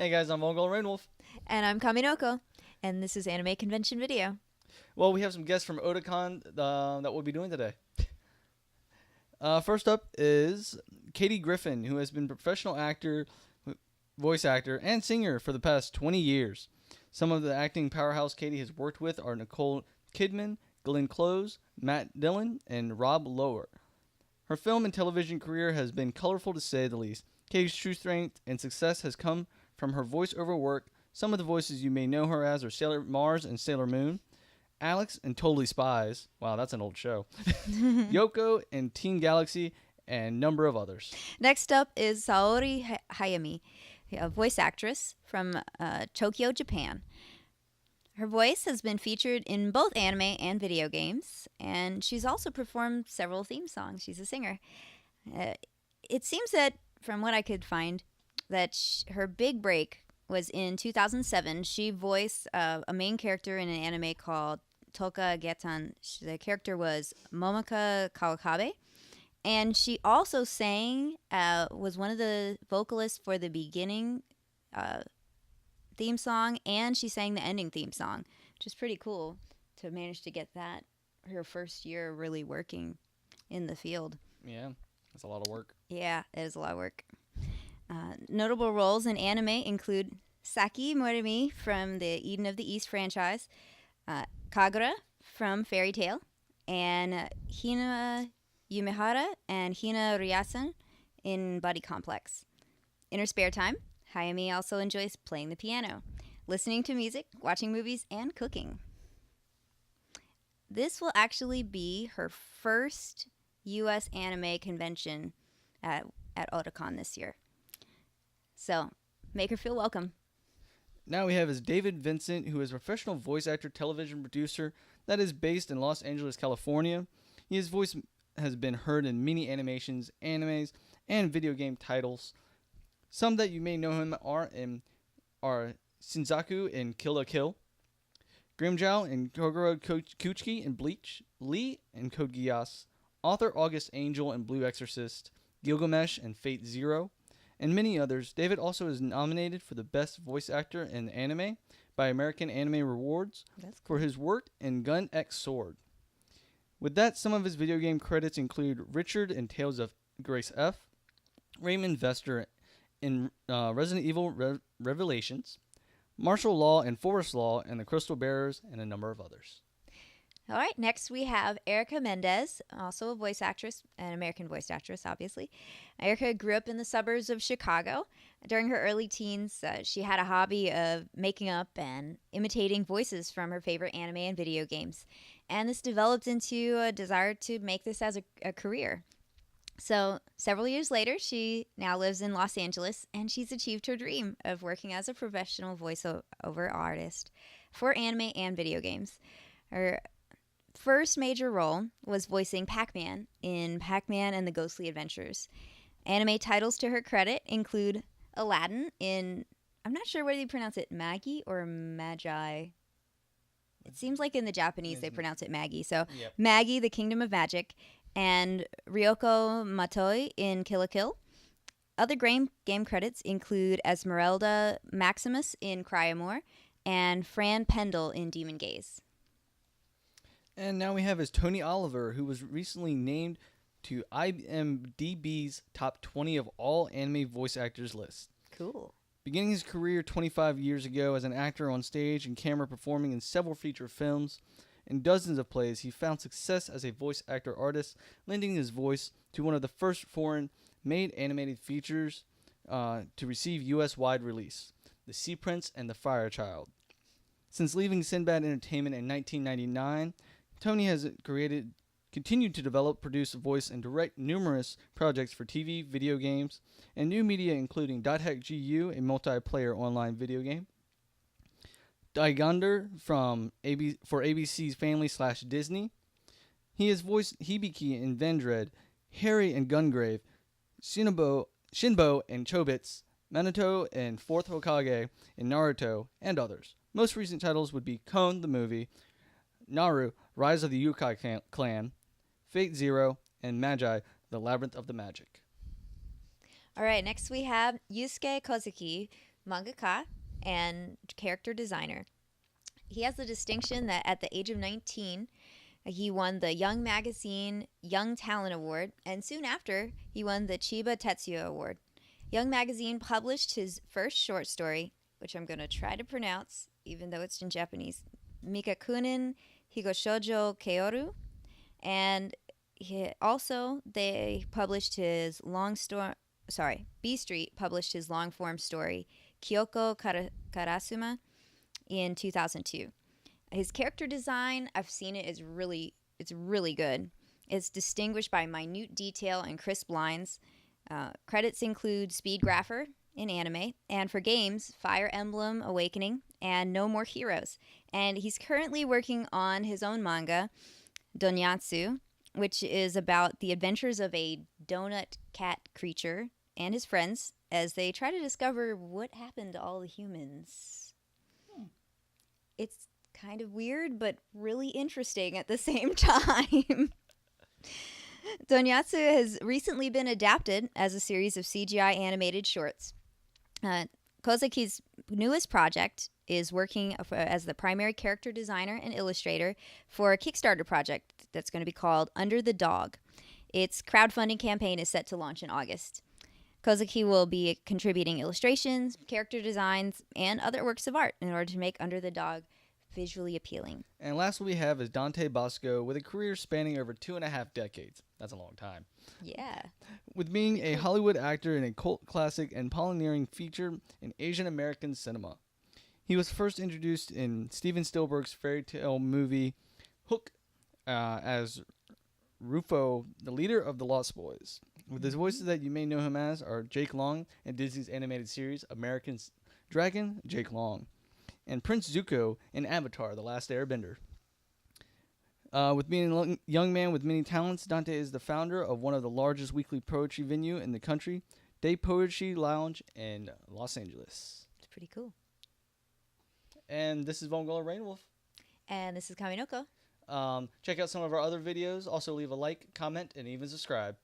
Hey guys, I'm Mongol Rainwolf. And I'm Kaminoko, and this is Anime Convention Video. Well, we have some guests from Otakon that we'll be doing today. First up is Katie Griffin, who has been a professional actor, voice actor, and singer for the past 20 years. Some of the acting powerhouse Katie has worked with are Nicole Kidman, Glenn Close, Matt Dillon, and Rob Lower. Her film and television career has been colorful to say the least. Katie's true strength and success has come from her voiceover work. Some of the voices you may know her as are Sailor Mars and Sailor Moon, Alex and Totally Spies. Wow, that's an old show. Yoko and Teen Galaxy, and a number of others. Next up is Saori Hayami, a voice actress from Tokyo, Japan. Her voice has been featured in both anime and video games, and she's also performed several theme songs. She's a singer. It seems that, from what I could find, that her big break was in 2007. She voiced a main character in an anime called Toka Getan. The character was Momoko Kawakabe. And she also sang, was one of the vocalists for the beginning theme song, and she sang the ending theme song, which is pretty cool to manage to get that her first year really working in the field. Yeah, that's a lot of work. Yeah, it is a lot of work. Notable roles in anime include Saki Morimi from the Eden of the East franchise, Kagura from Fairy Tail, and Hina Yumehara and Hina Ryasan in Buddy Complex. In her spare time, Hayami also enjoys playing the piano, listening to music, watching movies, and cooking. This will actually be her first U.S. anime convention at Otakon this year. So, make her feel welcome. Now we have is David Vincent, who is a professional voice actor, television producer that is based in Los Angeles, California. His voice has been heard in many animations, animes, and video game titles. Some that you may know him are Shinzaku in Kill la Kill, Grimjow in Kogoro Kuchiki in Bleach, Lee in Code Geass, author August Angel in Blue Exorcist, Gilgamesh in Fate Zero, and many others. David also is nominated for the Best Voice Actor in Anime by American Anime Rewards for his work in Gun X Sword. With that, some of his video game credits include Richard in Tales of Grace F, Raymond Vester in Resident Evil Revelations, Martial Law in Forest Law and the Crystal Bearers, and a number of others. All right, next we have Erika Mendez, also a voice actress, an American voice actress, obviously. Erika grew up in the suburbs of Chicago. During her early teens, she had a hobby of making up and imitating voices from her favorite anime and video games. And this developed into a desire to make this as a career. So, several years later, she now lives in Los Angeles, and she's achieved her dream of working as a professional voiceover artist for anime and video games. Her first major role was voicing Pac-Man in Pac-Man and the Ghostly Adventures. Anime titles to her credit include Aladdin in, I'm not sure whether you pronounce it Magi or Magi. It seems like in the Japanese they pronounce it Maggie. So Yep. Maggie, the Kingdom of Magic, and Ryoko Matoi in Kill la Kill. Other game credits include Esmeralda Maximus in Cryamore and Fran Pendle in Demon Gaze. And now we have is Tony Oliver, who was recently named to IMDb's top 20 of all anime voice actors list. Cool. Beginning his career 25 years ago as an actor on stage and camera, performing in several feature films and dozens of plays, he found success as a voice actor artist, lending his voice to one of the first foreign-made animated features to receive U.S.-wide release, The Sea Prince and the Fire Child. Since leaving Sinbad Entertainment in 1999, Tony has continued to develop, produce, voice, and direct numerous projects for TV, video games, and new media including Dot Hack GU, a multiplayer online video game, Daigander for ABC's Family/Disney. He has voiced Hibiki in Vendread, Harry in Gungrave, Shinbo in Chobits, Minato and Fourth Hokage in Naruto, and others. Most recent titles would be Kon the Movie, Naru, Rise of the Yukai Clan, Fate Zero, and Magi, The Labyrinth of the Magic. All right, next we have Yousuke Kousaka, mangaka, and character designer. He has the distinction that at the age of 19, he won the Young Magazine Young Talent Award, and soon after, he won the Chiba Tetsuya Award. Young Magazine published his first short story, which I'm going to try to pronounce, even though it's in Japanese, Mikakunin Higoshojo Keoru. And they published his B Street published his long form story, Kyoko Karasuma, in 2002. His character design, I've seen it, it's really good. It's distinguished by minute detail and crisp lines. Credits include Speed Grapher in anime, and for games, Fire Emblem Awakening and No More Heroes. And he's currently working on his own manga, Donyatsu, which is about the adventures of a donut cat creature and his friends as they try to discover what happened to all the humans. It's kind of weird, but really interesting at the same time. Donyatsu has recently been adapted as a series of CGI animated shorts. Kozaki's newest project is working as the primary character designer and illustrator for a Kickstarter project that's going to be called Under the Dog. Its crowdfunding campaign is set to launch in August. Kozaki will be contributing illustrations, character designs, and other works of art in order to make Under the Dog visually appealing. And last we have is Dante Basco with a career spanning over 2.5 decades. That's a long time. Yeah. With being a Hollywood actor in a cult classic and pioneering feature in Asian American cinema. He was first introduced in Steven Spielberg's fairy tale movie Hook as Rufo, the leader of the Lost Boys. With his voices that you may know him as are Jake Long in Disney's animated series American Dragon, Jake Long, and Prince Zuko in Avatar, The Last Airbender. With being a young man with many talents, Dante is the founder of one of the largest weekly poetry venue in the country, Day Poetry Lounge in Los Angeles. It's pretty cool. And this is Vongola Rainwolf. And this is Kaminoko. Check out some of our other videos. Also leave a like, comment, and even subscribe.